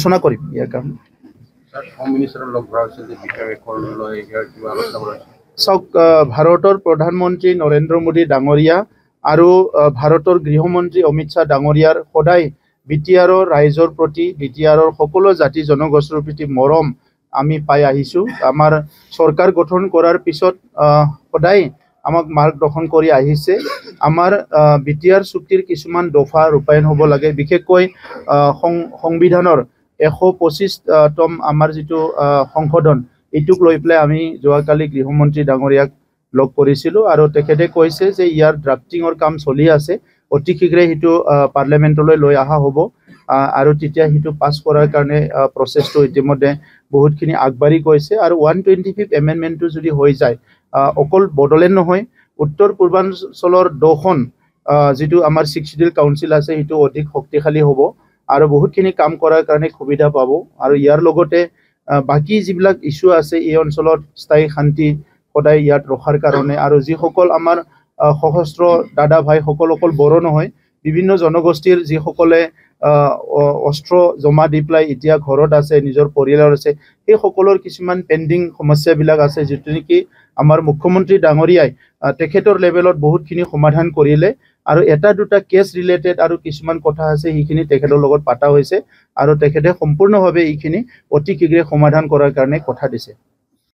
আলোচনা কৰিম ইয়াৰ কাৰণে। চাওক, ভাৰতৰ প্ৰধানমন্ত্ৰী নৰেন্দ্ৰ মোদী ডাঙৰীয়া আৰু ভাৰতৰ গৃহমন্ত্ৰী অমিত শ্বাহ ডাঙৰীয়াৰ সদায় বিটিআৰৰ ৰাইজৰ প্ৰতি, বিটিআৰৰ সকলো জাতি জনগোষ্ঠীৰ প্ৰতি মৰম আমি পাই আহিছোঁ। আমাৰ চৰকাৰ গঠন কৰাৰ পিছত সদায় আমাক মাৰ্গদৰ্শন কৰি আহিছে। আমাৰ বিটিআৰ চুক্তিৰ কিছুমান দফা ৰূপায়ণ হ'ব লাগে, বিশেষকৈ সংবিধানৰ 125তম আমাৰ যিটো সংশোধন, এইটোক লৈ পেলাই আমি যোৱাকালি গৃহমন্ত্ৰী ডাঙৰীয়াক লগ কৰিছিলোঁ আৰু তেখেতে কৈছে যে ইয়াৰ ড্ৰাফটিঙৰ কাম চলি আছে, অতি শীঘ্ৰে সেইটো পাৰ্লিয়ামেণ্টলৈ লৈ অহা হ'ব আৰু তেতিয়া সেইটো পাছ কৰাৰ কাৰণে প্ৰচেছটো ইতিমধ্যে বহুতখিনি আগবাঢ়ি গৈছে। আৰু 125 এমেণ্ডমেণ্টটো যদি হৈ যায়, অকল বড়োলেণ্ড নহয়, উত্তৰ পূৰ্বাঞ্চলৰ 2খন যিটো আমাৰ শিডিউল কাউন্সিল আছে সেইটো অধিক শক্তিশালী হ'ব আৰু বহুতখিনি কাম কৰাৰ কাৰণে সুবিধা পাব। আৰু ইয়াৰ লগতে বাকী যিবিলাক ইছ্যু আছে এই অঞ্চলত স্থায়ী শান্তি সদায় ইয়াত ৰখাৰ কাৰণে, আৰু যিসকল আমাৰ সশস্ত্ৰ দাদা ভাইসকল অকল বড়ো নহয়, বিভিন্ন জনগোষ্ঠীৰ যিসকলে অস্ত্ৰ জমা দি পেলাই এতিয়া ঘৰত আছে, নিজৰ পৰিয়ালৰ আছে, সেই সকলৰ কিছুমান পেণ্ডিং সমস্যাবিলাক আছে, যিটো নেকি আমাৰ মুখ্যমন্ত্ৰী ডাঙৰীয়াই তেখেতৰ লেভেলত বহুতখিনি সমাধান কৰিলে। আৰু এটা দুটা কেছ ৰিলেটেড আৰু কিছুমান কথা আছে, সেইখিনি তেখেতৰ লগত পাতা হৈছে আৰু তেখেতে সম্পূৰ্ণভাৱে এইখিনি অতি শীঘ্ৰে সমাধান কৰাৰ কাৰণে কথা দিছে।